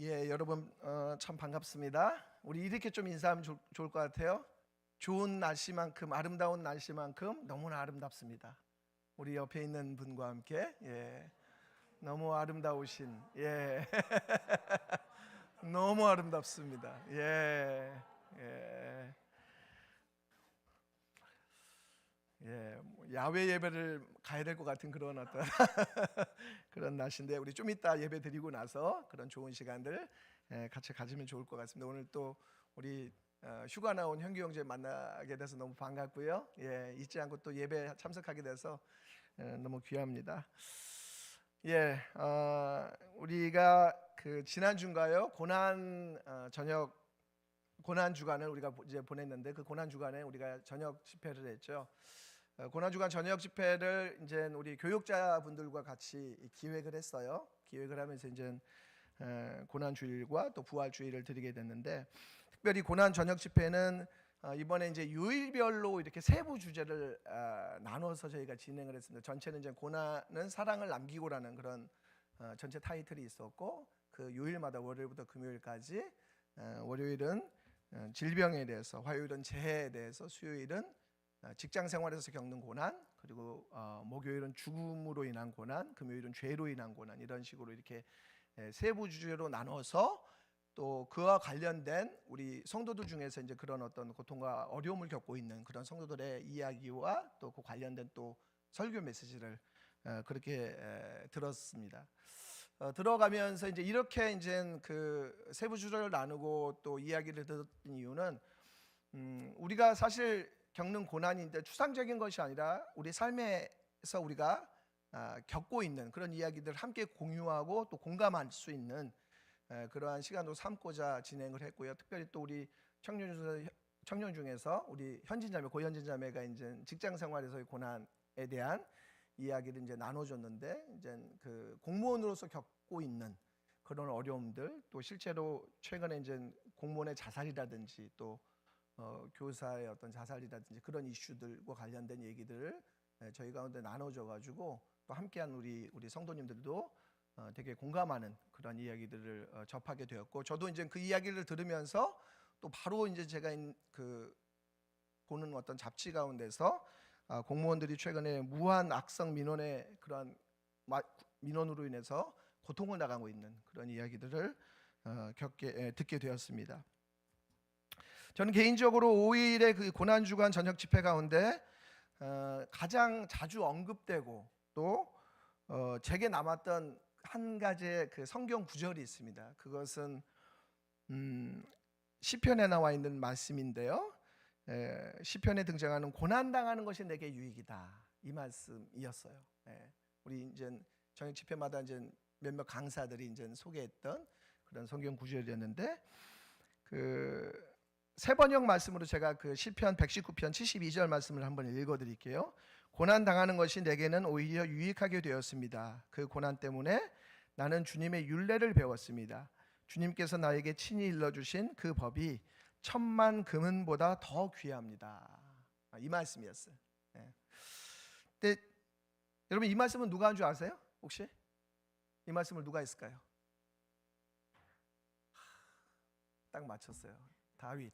예, 여러분 참 반갑습니다. 우리 이렇게 좀 인사하면 좋을 것 같아요. 좋은 날씨만큼 아름다운 날씨만큼 너무나 아름답습니다. 우리 옆에 있는 분과 함께 너무 아름다우신 너무 아름답습니다. 뭐 야외 예배를 가야 될 것 같은 그런 어떤 그런 날씨인데 우리 좀 이따 예배 드리고 나서 그런 좋은 시간들 같이 가지면 좋을 것 같습니다. 오늘 또 우리 휴가 나온 현규 형제 만나게 돼서 너무 반갑고요. 잊지 않고 또 예배 참석하게 돼서 너무 귀합니다. 우리가 그 지난 주인가요? 고난 주간을 우리가 이제 보냈는데 그 고난 주간에 우리가 저녁 집회를 했죠. 고난 주간 저녁 집회를 이제 우리 교육자분들과 같이 기획을 했어요. 기획을 하면서 이제 고난 주일과 또 부활 주일을 드리게 됐는데 특별히 고난 저녁 집회는 이번에 이제 요일별로 이렇게 세부 주제를 나눠서 저희가 진행을 했습니다. 전체는 이제 고난은 사랑을 남기고라는 그런 전체 타이틀이 있었고 그 요일마다 월요일부터 금요일까지 월요일은 질병에 대해서, 화요일은 재해에 대해서, 수요일은 직장 생활에서 겪는 고난, 그리고 목요일은 죽음으로 인한 고난, 금요일은 죄로 인한 고난, 이런 식으로 이렇게 세부 주제로 나눠서 또 그와 관련된 우리 성도들 중에서 이제 그런 어떤 고통과 어려움을 겪고 있는 그런 성도들의 이야기와 또 그 관련된 또 설교 메시지를 그렇게 들었습니다. 들어가면서 이제 이렇게 이제 그 세부 주제를 나누고 또 이야기를 듣는 이유는 우리가 사실 겪는 고난인데 추상적인 것이 아니라 우리 삶에서 우리가 겪고 있는 그런 이야기들을 함께 공유하고 또 공감할 수 있는 그러한 시간으로 삼고자 진행을 했고요. 특별히 또 우리 청년 중에서 우리 현진자매, 고현진자매가 이제 직장 생활에서의 고난에 대한 이야기를 이제 나눠줬는데 이제 그 공무원으로서 겪고 있는 그런 어려움들, 또 실제로 최근에 이제 공무원의 자살이라든지 또 교사의 어떤 자살이라든지 그런 이슈들과 관련된 얘기들을 저희 가운데 나눠줘가지고 또 함께한 우리 성도님들도 되게 공감하는 그런 이야기들을 접하게 되었고, 저도 이제 그 이야기를 들으면서 또 바로 이제 제가 그 보는 어떤 잡지 가운데서 공무원들이 최근에 무한 악성 민원의 그런 민원으로 인해서 고통을 당하고 있는 그런 이야기들을 듣게 되었습니다. 저는 개인적으로 5일의 그 고난 주간 저녁 집회 가운데 가장 자주 언급되고 또 제게 남았던 한 가지의 그 성경 구절이 있습니다. 그것은 시편에 나와 있는 말씀인데요. 시편에 등장하는 고난 당하는 것이 내게 유익이다, 이 말씀이었어요. 우리 이제 저녁 집회마다 이제 몇몇 강사들이 이제 소개했던 그런 성경 구절이었는데 그 세 번역 말씀으로 제가 그 시편 119편 72절 말씀을 한번 읽어드릴게요. 고난 당하는 것이 내게는 오히려 유익하게 되었습니다. 그 고난 때문에 나는 주님의 율례를 배웠습니다. 주님께서 나에게 친히 일러주신 그 법이 천만 금은보다 더 귀합니다. 이 말씀이었어요. 근데 여러분, 이 말씀은 누가 한 줄 아세요? 혹시? 이 말씀을 누가 했을까요? 딱 맞췄어요. 다윗.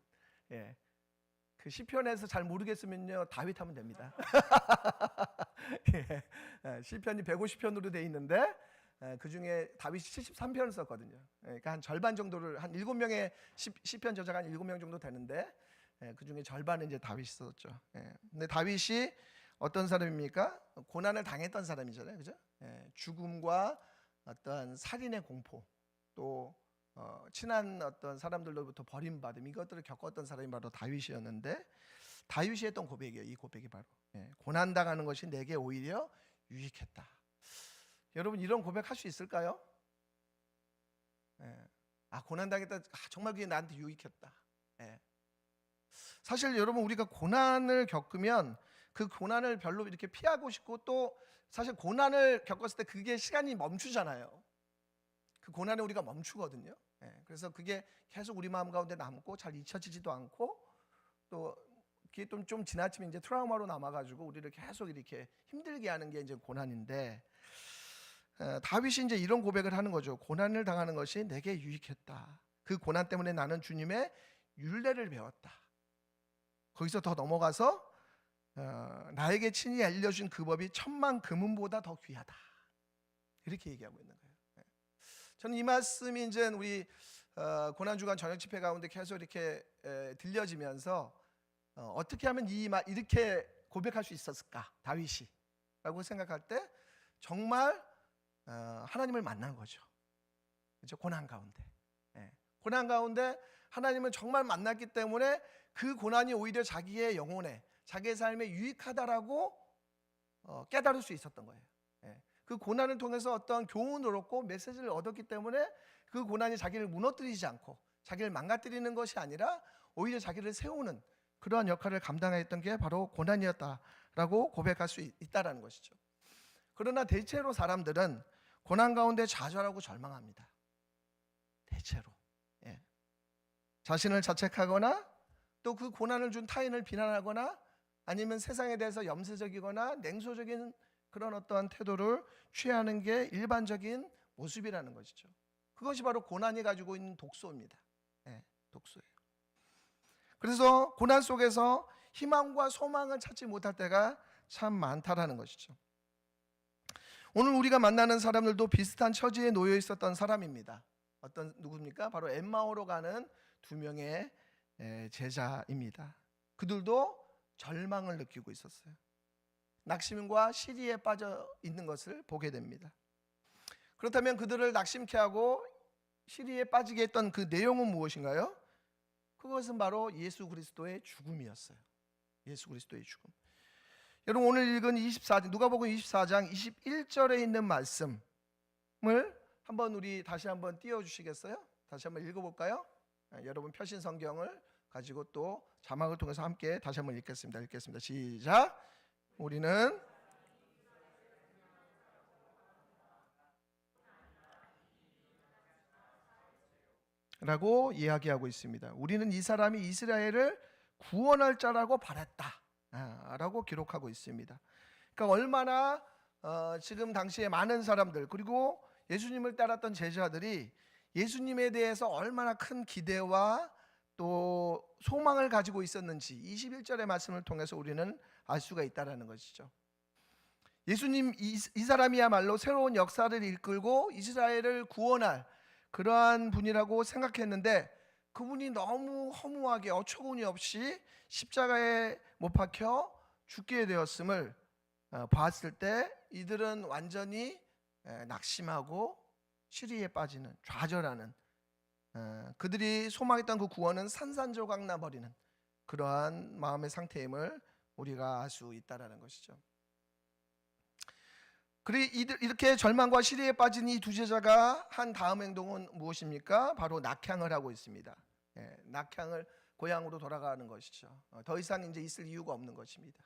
그 시편에서 잘 모르겠으면요, 다윗 하면 됩니다. 시편이 150편으로 돼 있는데 그 중에 다윗이 73편을 썼거든요. 그러니까 한 절반 정도를, 한 7명의 시편 저자가 한 7명 정도 되는데 그 중에 절반은 이제 다윗이 썼죠. 근데 다윗이 어떤 사람입니까? 고난을 당했던 사람이잖아요, 그죠? 죽음과 어떤 살인의 공포, 또 친한 어떤 사람들로부터 버림받음, 이것들을 겪었던 사람이 바로 다윗이었는데 다윗이 했던 고백이에요. 이 고백이 바로 고난 당하는 것이 내게 오히려 유익했다. 여러분, 이런 고백할 수 있을까요? 고난 당했다. 정말 그게 나한테 유익했다. 사실 여러분, 우리가 고난을 겪으면 그 고난을 별로 이렇게 피하고 싶고, 또 사실 고난을 겪었을 때 그게 시간이 멈추잖아요. 그 고난에 우리가 멈추거든요. 그래서 그게 계속 우리 마음 가운데 남고 잘 잊혀지지도 않고, 또 그게 좀 지나치면 이제 트라우마로 남아가지고 우리를 계속 이렇게 힘들게 하는 게 이제 고난인데, 다윗이 이제 이런 고백을 하는 거죠. 고난을 당하는 것이 내게 유익했다. 그 고난 때문에 나는 주님의 율례를 배웠다. 거기서 더 넘어가서 나에게 친히 알려준 그 법이 1000만 금은보다 더 귀하다. 이렇게 얘기하고 있는 거예요. 저는 이 말씀이 이제 우리 고난주간 저녁 집회 가운데 계속 이렇게 들려지면서 어떻게 하면 이렇게 고백할 수 있었을까 다윗이 라고 생각할 때 정말 하나님을 만난 거죠. 그렇죠? 고난 가운데. 고난 가운데 하나님을 정말 만났기 때문에 그 고난이 오히려 자기의 영혼에 자기의 삶에 유익하다라고 깨달을 수 있었던 거예요. 그 고난을 통해서 어떤 교훈을 얻고 메시지를 얻었기 때문에 그 고난이 자기를 무너뜨리지 않고 자기를 망가뜨리는 것이 아니라 오히려 자기를 세우는 그러한 역할을 감당했던 게 바로 고난이었다라고 고백할 수 있다라는 것이죠. 그러나 대체로 사람들은 고난 가운데 좌절하고 절망합니다. 대체로 자신을 자책하거나 또 그 고난을 준 타인을 비난하거나 아니면 세상에 대해서 염세적이거나 냉소적인 그런 어떠한 태도를 취하는 게 일반적인 모습이라는 것이죠. 그것이 바로 고난이 가지고 있는 독소입니다. 독소예요. 그래서 고난 속에서 희망과 소망을 찾지 못할 때가 참 많다라는 것이죠. 오늘 우리가 만나는 사람들도 비슷한 처지에 놓여 있었던 사람입니다. 누굽니까? 바로 엠마오로 가는 2명의 제자입니다. 그들도 절망을 느끼고 있었어요. 낙심과 시리에 빠져 있는 것을 보게 됩니다. 그렇다면 그들을 낙심케 하고 시리에 빠지게 했던 그 내용은 무엇인가요? 그것은 바로 예수 그리스도의 죽음이었어요. 예수 그리스도의 죽음. 여러분 오늘 읽은 누가복음 24장 21절에 있는 말씀을 한번 우리 다시 한번 띄워주시겠어요? 다시 한번 읽어볼까요? 여러분 펴신 성경을 가지고 또 자막을 통해서 함께 다시 한번 읽겠습니다. 시작. 우리는 라고 이야기하고 있습니다. 우리는 이 사람이 이스라엘을 구원할 자라고 바랐다 라고 기록하고 있습니다. 그러니까 얼마나 지금 당시에 많은 사람들 그리고 예수님을 따랐던 제자들이 예수님에 대해서 얼마나 큰 기대와 또 소망을 가지고 있었는지 21절의 말씀을 통해서 우리는 알 수가 있다는 것이죠. 예수님 이 사람이야말로 새로운 역사를 이끌고 이스라엘을 구원할 그러한 분이라고 생각했는데 그분이 너무 허무하게 어처구니 없이 십자가에 못 박혀 죽게 되었음을 봤을 때 이들은 완전히 낙심하고 시리에 빠지는 좌절하는 그들이 소망했던 그 구원은 산산조각 나버리는 그러한 마음의 상태임을 우리가 알 수 있다는 것이죠. 이렇게 절망과 시리에 빠진 이 2 제자가 한 다음 행동은 무엇입니까? 바로 낙향을 하고 있습니다. 낙향을 고향으로 돌아가는 것이죠. 더 이상 이제 있을 이유가 없는 것입니다.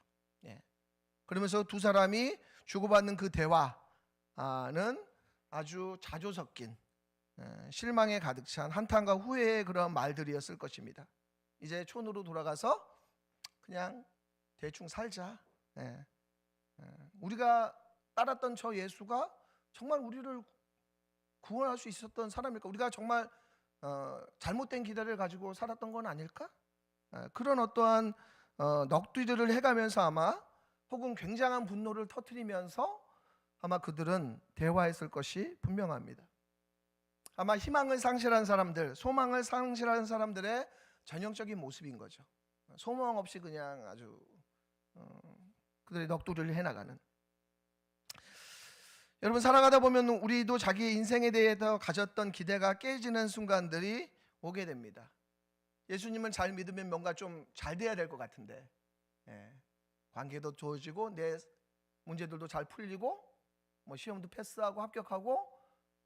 그러면서 2 사람이 주고받는 그 대화는 아주 자조 섞인 실망에 가득 찬 한탄과 후회의 그런 말들이었을 것입니다. 이제 촌으로 돌아가서 그냥 대충 살자. 우리가 따랐던 저 예수가 정말 우리를 구원할 수 있었던 사람일까? 우리가 정말 잘못된 기대를 가지고 살았던 건 아닐까? 그런 어떠한 넋두리를 해가면서 아마 혹은 굉장한 분노를 터뜨리면서 아마 그들은 대화했을 것이 분명합니다. 아마 희망을 상실한 사람들, 소망을 상실한 사람들의 전형적인 모습인 거죠. 소망 없이 그냥 아주 그들의 넋두리를 해나가는. 여러분 살아가다 보면 우리도 자기의 인생에 대해서 가졌던 기대가 깨지는 순간들이 오게 됩니다. 예수님을 잘 믿으면 뭔가 좀 잘 돼야 될 것 같은데 관계도 좋아지고 내 문제들도 잘 풀리고 뭐 시험도 패스하고 합격하고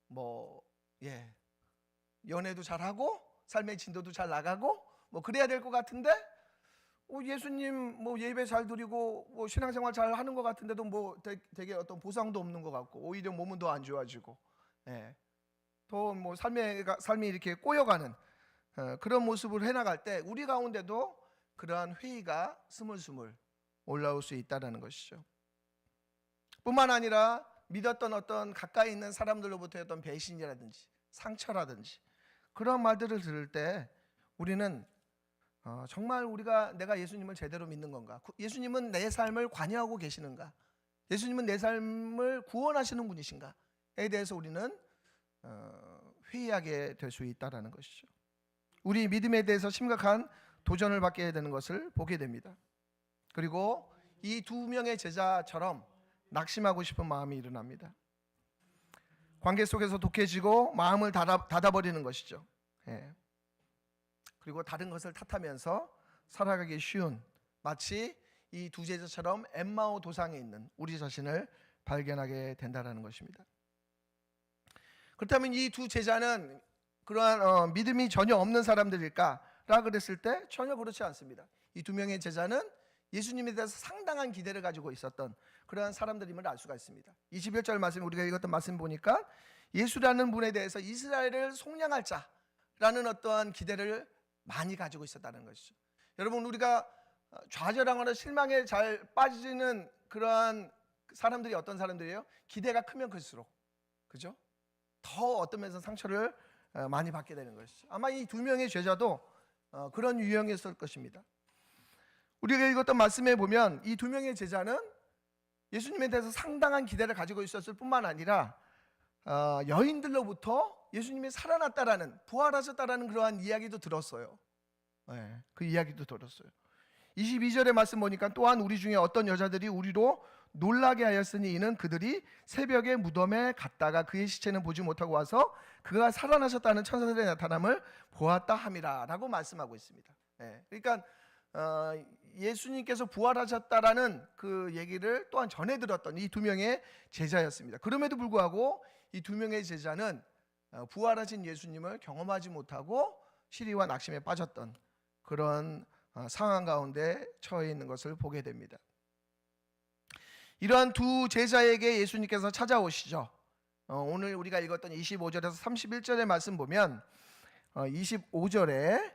뭐 연애도 잘하고 삶의 진도도 잘 나가고 뭐 그래야 될 것 같은데 예수님 뭐 예배 잘 드리고 뭐 신앙생활 잘 하는 것 같은데도 뭐 되게 어떤 보상도 없는 것 같고 오히려 몸은 더 안 좋아지고 더 뭐 삶이 이렇게 꼬여가는 그런 모습을 해나갈 때 우리 가운데도 그러한 회의가 스물스물 올라올 수 있다는 것이죠. 뿐만 아니라 믿었던 어떤 가까이 있는 사람들로부터의 어떤 배신이라든지 상처라든지 그런 말들을 들을 때 우리는 정말 내가 예수님을 제대로 믿는 건가? 예수님은 내 삶을 관여하고 계시는가? 예수님은 내 삶을 구원하시는 분이신가에 대해서 우리는 회의하게 될 수 있다라는 것이죠. 우리 믿음에 대해서 심각한 도전을 받게 되는 것을 보게 됩니다. 그리고 이 두 명의 제자처럼 낙심하고 싶은 마음이 일어납니다. 관계 속에서 독해지고 마음을 닫아버리는 것이죠. 그리고 다른 것을 탓하면서 살아가기 쉬운, 마치 이 두 제자처럼 엠마오 도상에 있는 우리 자신을 발견하게 된다는 것입니다. 그렇다면 이 두 제자는 그러한 믿음이 전혀 없는 사람들일까라 그랬을 때 전혀 그렇지 않습니다. 이 두 명의 제자는 예수님에 대해서 상당한 기대를 가지고 있었던 그러한 사람들임을 알 수가 있습니다. 21절 말씀, 우리가 읽었던 말씀 보니까 예수라는 분에 대해서 이스라엘을 속량할 자라는 어떠한 기대를 많이 가지고 있었다는 것이죠. 여러분, 우리가 좌절하거나 실망에 잘 빠지는 그러한 사람들이 어떤 사람들이에요? 기대가 크면 클수록, 그죠? 더 어떤 면에서 상처를 많이 받게 되는 것이죠. 아마 이 두 명의 제자도 그런 유형이었을 것입니다. 우리가 읽었던 말씀에 보면 이 두 명의 제자는 예수님에 대해서 상당한 기대를 가지고 있었을 뿐만 아니라 여인들로부터 예수님이 살아났다라는, 부활하셨다라는 그러한 이야기도 들었어요. 그 이야기도 들었어요. 22절의 말씀 보니까 또한 우리 중에 어떤 여자들이 우리로 놀라게 하였으니 이는 그들이 새벽에 무덤에 갔다가 그의 시체는 보지 못하고 와서 그가 살아나셨다는 천사들의 나타남을 보았다 함이라 라고 말씀하고 있습니다. 그러니까 예수님께서 부활하셨다라는 그 얘기를 또한 전해 들었던 이 두 명의 제자였습니다. 그럼에도 불구하고 이 두 명의 제자는 부활하신 예수님을 경험하지 못하고 시리와 낙심에 빠졌던 그런 상황 가운데 처해 있는 것을 보게 됩니다. 이러한 두 제자에게 예수님께서 찾아오시죠. 오늘 우리가 읽었던 25절에서 31절의 말씀 보면 25절에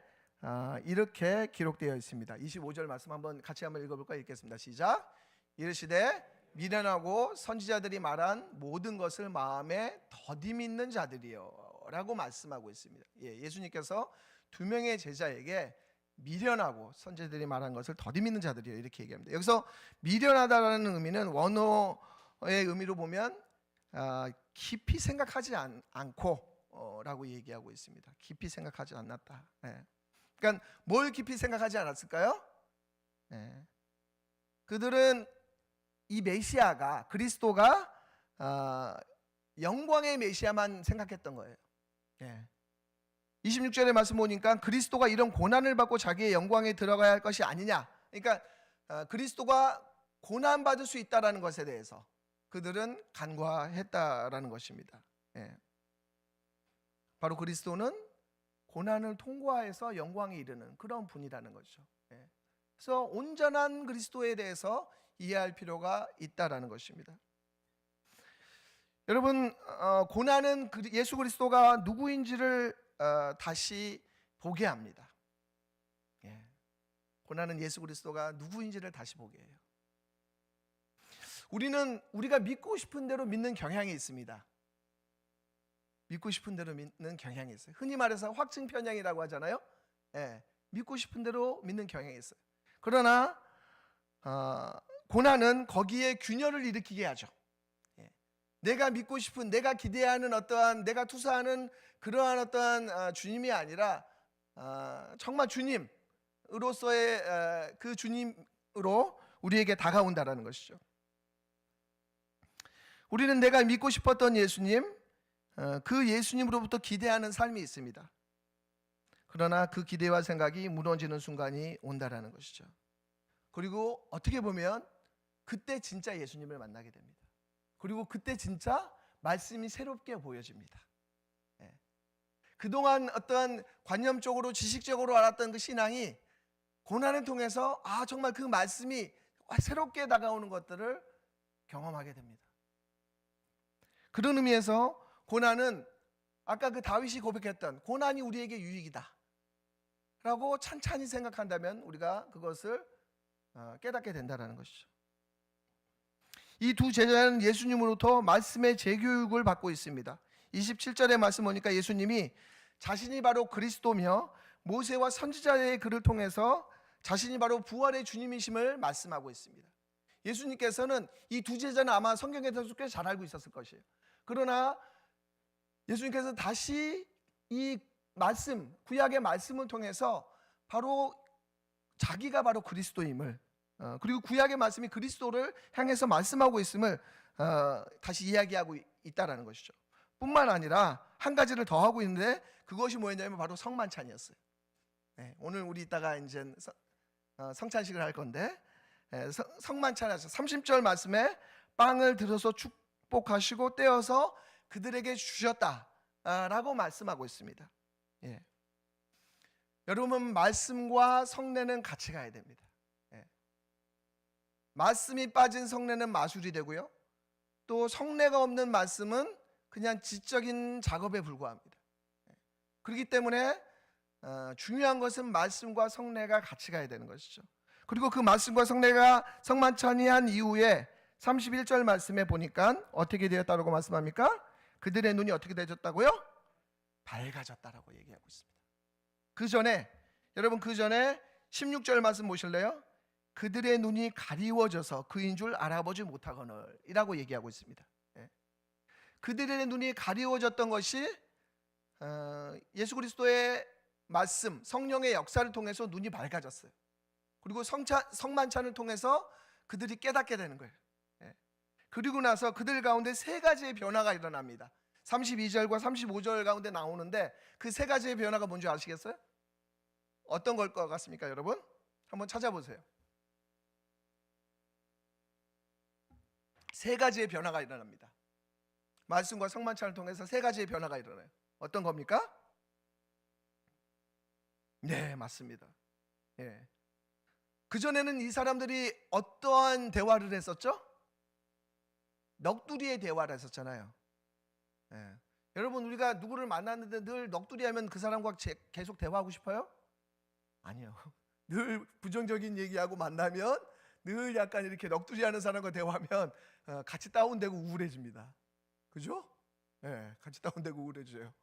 이렇게 기록되어 있습니다. 25절 말씀 같이 한번 읽어볼까요? 읽겠습니다. 시작. 이르시되 미련하고 선지자들이 말한 모든 것을 마음에 더디 믿는 자들이요 라고 말씀하고 있습니다. 예수님께서 두 명의 제자에게 미련하고 선지자들이 말한 것을 더디 믿는 자들이요 이렇게 얘기합니다. 여기서 미련하다라는 의미는 원어의 의미로 보면 깊이 생각하지 않고 라고 얘기하고 있습니다. 깊이 생각하지 않았다. 그러니까 뭘 깊이 생각하지 않았을까요? 그들은 이 메시아가, 그리스도가 영광의 메시아만 생각했던 거예요. 26절의 말씀 보니까 그리스도가 이런 고난을 받고 자기의 영광에 들어가야 할 것이 아니냐. 그러니까 그리스도가 고난받을 수 있다라는 것에 대해서 그들은 간과했다라는 것입니다. 바로 그리스도는 고난을 통과해서 영광에 이르는 그런 분이라는 거죠. 그래서 온전한 그리스도에 대해서 이해할 필요가 있다라는 것입니다. 여러분, 고난은 예수 그리스도가 누구인지를 다시 보게 합니다. 고난은 예수 그리스도가 누구인지를 다시 보게 해요. 우리가 믿고 싶은 대로 믿는 경향이 있습니다. 믿고 싶은 대로 믿는 경향이 있어요. 흔히 말해서 확증 편향이라고 하잖아요. 믿고 싶은 대로 믿는 경향이 있어요. 그러나 고난은 거기에 균열을 일으키게 하죠. 내가 믿고 싶은, 내가 기대하는 어떠한, 내가 투사하는 그러한 어떠한 주님이 아니라 정말 주님으로서의 그 주님으로 우리에게 다가온다라는 것이죠. 우리는 내가 믿고 싶었던 예수님, 그 예수님으로부터 기대하는 삶이 있습니다. 그러나 그 기대와 생각이 무너지는 순간이 온다라는 것이죠. 그리고 어떻게 보면 그때 진짜 예수님을 만나게 됩니다. 그리고 그때 진짜 말씀이 새롭게 보여집니다. 그동안 어떤 관념적으로 지식적으로 알았던 그 신앙이 고난을 통해서 정말 그 말씀이 새롭게 다가오는 것들을 경험하게 됩니다. 그런 의미에서 고난은 아까 그 다윗이 고백했던 고난이 우리에게 유익이다 라고 찬찬히 생각한다면 우리가 그것을 깨닫게 된다는 것이죠. 이 두 제자는 예수님으로부터 말씀의 재교육을 받고 있습니다. 27절의 말씀 보니까 예수님이 자신이 바로 그리스도며 모세와 선지자의 글을 통해서 자신이 바로 부활의 주님이심을 말씀하고 있습니다. 예수님께서는 이 두 제자는 아마 성경에 대해서 꽤 잘 알고 있었을 것이에요. 그러나 예수님께서 다시 이 말씀, 구약의 말씀을 통해서 바로 자기가 바로 그리스도임을, 그리고 구약의 말씀이 그리스도를 향해서 말씀하고 있음을 다시 이야기하고 있다라는 것이죠. 뿐만 아니라 한 가지를 더 하고 있는데, 그것이 뭐였냐면 바로 성만찬이었어요. 오늘 우리 이따가 이제 성찬식을 할 건데, 성만찬에서 30절 말씀에 빵을 들어서 축복하시고 떼어서 그들에게 주셨다라고 말씀하고 있습니다. 여러분, 말씀과 성례는 같이 가야 됩니다. 말씀이 빠진 성례는 마술이 되고요, 또 성례가 없는 말씀은 그냥 지적인 작업에 불과합니다. 그렇기 때문에 중요한 것은 말씀과 성례가 같이 가야 되는 것이죠. 그리고 그 말씀과 성례가 성만찬이 한 이후에 31절 말씀에 보니까 어떻게 되었다고 말씀합니까? 그들의 눈이 어떻게 되었다고요? 밝아졌다라고 얘기하고 있습니다. 그 전에, 여러분, 그 전에 16절 말씀 보실래요? 그들의 눈이 가리워져서 그인 줄 알아보지 못하거늘 이라고 얘기하고 있습니다. 그들의 눈이 가리워졌던 것이 예수 그리스도의 말씀, 성령의 역사를 통해서 눈이 밝아졌어요. 그리고 성만찬을 통해서 그들이 깨닫게 되는 거예요. 그리고 나서 그들 가운데 세 가지의 변화가 일어납니다. 32절과 35절 가운데 나오는데, 그 세 가지의 변화가 뭔지 아시겠어요? 어떤 걸 것 같습니까, 여러분? 한번 찾아보세요. 세 가지의 변화가 일어납니다. 말씀과 성만찬을 통해서 세 가지의 변화가 일어나요. 어떤 겁니까? 네, 맞습니다. 그전에는 이 사람들이 어떠한 대화를 했었죠? 넋두리의 대화를 했었잖아요. 여러분, 우리가 누구를 만났는데 늘 넋두리 하면 그 사람과 계속 대화하고 싶어요? 아니요. 늘 부정적인 얘기하고 만나면, 늘 약간 이렇게 넋두리 하는 사람과 대화하면 같이 다운되고 우울해집니다. 그죠? 같이 다운되고 우울해져요.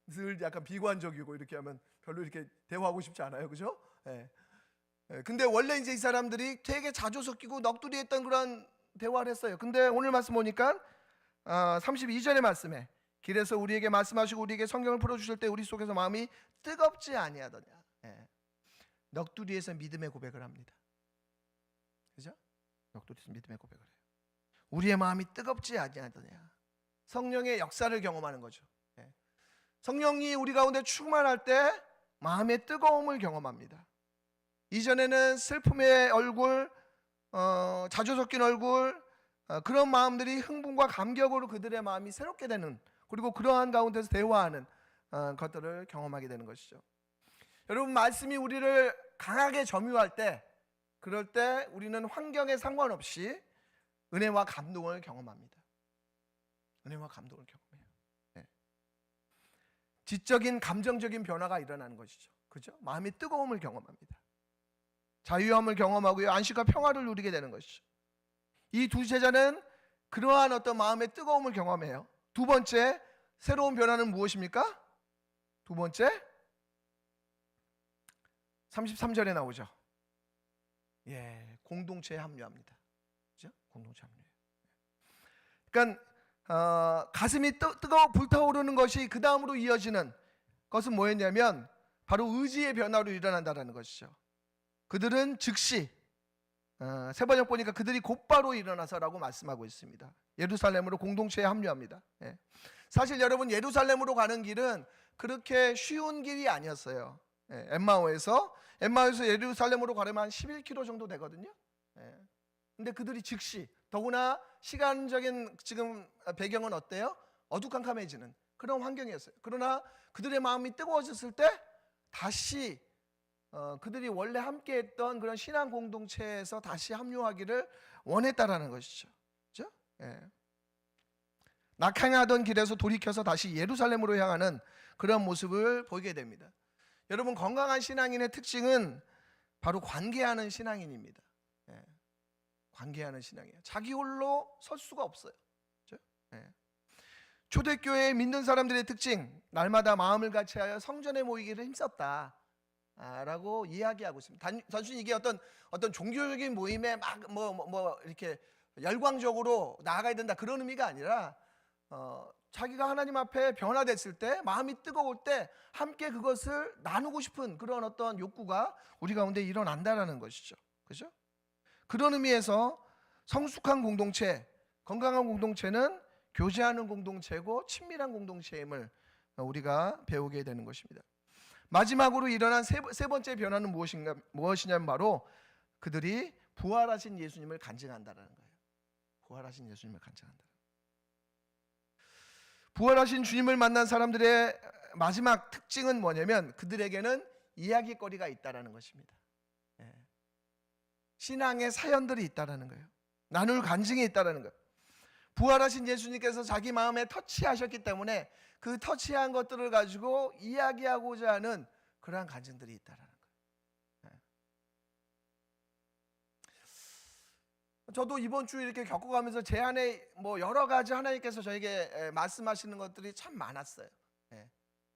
늘 약간 비관적이고 이렇게 하면 별로 이렇게 대화하고 싶지 않아요. 그죠? 근데 원래 이제 이 사람들이 되게 자주 섞이고 넋두리 했던 그런 대화를 했어요. 근데 오늘 말씀 보니까 32절의 말씀에 길에서 우리에게 말씀하시고 우리에게 성경을 풀어주실 때 우리 속에서 마음이 뜨겁지 아니하더냐. 넋두리에서 믿음의 고백을 합니다. 그죠? 넋두리에서 믿음의 고백을 해요. 우리의 마음이 뜨겁지 아니하더냐. 성령의 역사를 경험하는 거죠. 성령이 우리 가운데 충만할 때 마음의 뜨거움을 경험합니다. 이전에는 슬픔의 얼굴, 자주 섞인 얼굴, 그런 마음들이 흥분과 감격으로 그들의 마음이 새롭게 되는, 그리고 그러한 가운데서 대화하는 것들을 경험하게 되는 것이죠. 여러분, 말씀이 우리를 강하게 점유할 때, 그럴 때 우리는 환경에 상관없이 은혜와 감동을 경험합니다. 은혜와 감동을 경험해요. 지적인 감정적인 변화가 일어나는 것이죠. 그죠? 마음의 뜨거움을 경험합니다. 자유함을 경험하고요, 안식과 평화를 누리게 되는 것이죠. 이 두 제자는 그러한 어떤 마음의 뜨거움을 경험해요. 두 번째 새로운 변화는 무엇입니까? 두 번째 33절에 나오죠. 공동체에 합류합니다. 그죠? 공동체 합류. 그러니까 가슴이 뜨거워 불타오르는 것이 그 다음으로 이어지는 것은 뭐였냐면 바로 의지의 변화로 일어난다는 것이죠. 그들은 즉시, 세번역 보니까 그들이 곧바로 일어나서라고 말씀하고 있습니다. 예루살렘으로 공동체에 합류합니다. 사실 여러분, 예루살렘으로 가는 길은 그렇게 쉬운 길이 아니었어요. 엠마오에서 예루살렘으로 가려면 한 11km 정도 되거든요. 근데 그들이 즉시, 더구나 시간적인 지금 배경은 어때요? 어두컴컴해지는 그런 환경이었어요. 그러나 그들의 마음이 뜨거워졌을 때 다시 그들이 원래 함께했던 그런 신앙 공동체에서 다시 합류하기를 원했다라는 것이죠. 그렇죠? 낙향하던 길에서 돌이켜서 다시 예루살렘으로 향하는 그런 모습을 보이게 됩니다. 여러분, 건강한 신앙인의 특징은 바로 관계하는 신앙인입니다. 관계하는 신앙이에요. 자기 홀로 설 수가 없어요. 그렇죠? 네. 초대교회에 믿는 사람들의 특징, 날마다 마음을 같이하여 성전에 모이기를 힘썼다 라고 이야기하고 있습니다. 단순히 이게 어떤 종교적인 모임에 막 이렇게 열광적으로 나아가야 된다 그런 의미가 아니라 자기가 하나님 앞에 변화됐을 때, 마음이 뜨거울 때 함께 그것을 나누고 싶은 그런 어떤 욕구가 우리 가운데 일어난다라는 것이죠. 그죠? 그런 의미에서 성숙한 공동체, 건강한 공동체는 교제하는 공동체고 친밀한 공동체임을 우리가 배우게 되는 것입니다. 마지막으로 일어난 세 번째 변화는 무엇이냐면 바로 그들이 부활하신 예수님을 간증한다는 거예요. 부활하신 예수님을 간증한다. 부활하신 주님을 만난 사람들의 마지막 특징은 뭐냐면 그들에게는 이야기거리가 있다라는 것입니다. 신앙의 사연들이 있다라는 거예요. 나눌 간증이 있다라는 거예요. 부활하신 예수님께서 자기 마음에 터치하셨기 때문에 그 터치한 것들을 가지고 이야기하고자 하는 그러한 간증들이 있다라는 거예요. 저도 이번 주 이렇게 겪어가면서 제 안에 여러 가지 하나님께서 저에게 말씀하시는 것들이 참 많았어요.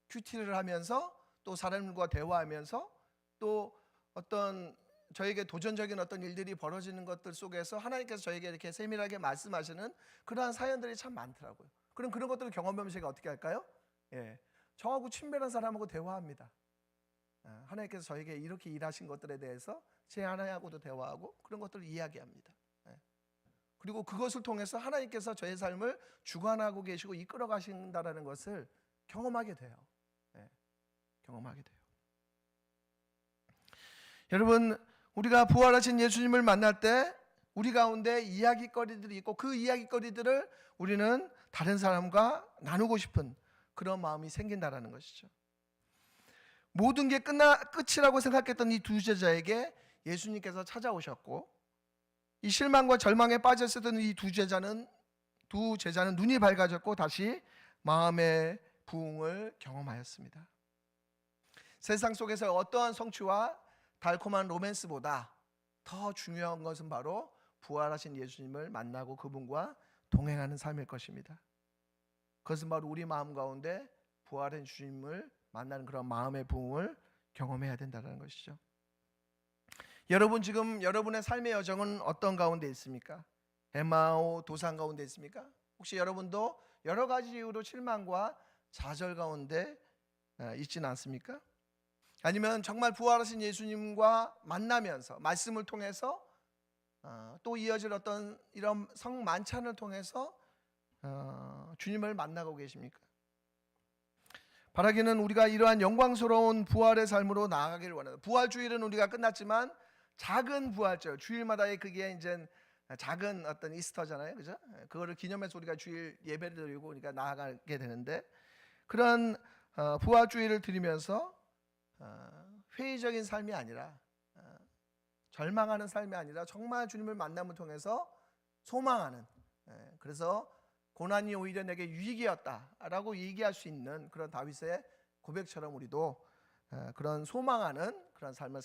큐티를 하면서 또 사람들과 대화하면서 또 어떤 저에게 도전적인 어떤 일들이 벌어지는 것들 속에서 하나님께서 저에게 이렇게 세밀하게 말씀하시는 그러한 사연들이 참 많더라고요. 그럼 그런 것들을 경험하면 제가 어떻게 할까요? 저하고 친밀한 사람하고 대화합니다. 하나님께서 저에게 이렇게 일하신 것들에 대해서 제 하나님하고도 대화하고 그런 것들을 이야기합니다. 그리고 그것을 통해서 하나님께서 저의 삶을 주관하고 계시고 이끌어 가신다는 것을 경험하게 돼요. 경험하게 돼요. 여러분, 우리가 부활하신 예수님을 만날 때 우리 가운데 이야기거리들이 있고 그 이야기거리들을 우리는 다른 사람과 나누고 싶은 그런 마음이 생긴다라는 것이죠. 모든 게 끝이라고 생각했던 이 두 제자에게 예수님께서 찾아오셨고 이 실망과 절망에 빠졌었던 이 두 제자는 눈이 밝아졌고 다시 마음의 부흥을 경험하였습니다. 세상 속에서 어떠한 성취와 달콤한 로맨스보다 더 중요한 것은 바로 부활하신 예수님을 만나고 그분과 동행하는 삶일 것입니다. 그것은 바로 우리 마음 가운데 부활한 주님을 만나는 그런 마음의 부흥을 경험해야 된다는 것이죠. 여러분, 지금 여러분의 삶의 여정은 어떤 가운데 있습니까? 에마오 도상 가운데 있습니까? 혹시 여러분도 여러 가지 이유로 실망과 좌절 가운데 있지는 않습니까? 아니면 정말 부활하신 예수님과 만나면서 말씀을 통해서 또 이어질 어떤 이런 성만찬을 통해서 주님을 만나고 계십니까? 바라기는 우리가 이러한 영광스러운 부활의 삶으로 나아가기를 원합니다. 부활주일은 우리가 끝났지만 작은 부활절, 주일마다의 그게 이제 작은 어떤 이스터잖아요, 그죠? 그거를 기념해서 우리가 주일 예배를 드리고 우리가 나아가게 되는데 그런 부활주일을 드리면서 회의적인 삶이 아니라 절망하는 삶이 아니라 정말 주님을 만남을 통해서 소망하는, 그래서 고난이 오히려 내게 유익이었다라고 얘기할 수 있는 그런 다윗의 고백처럼 우리도 그런 소망하는 그런 삶을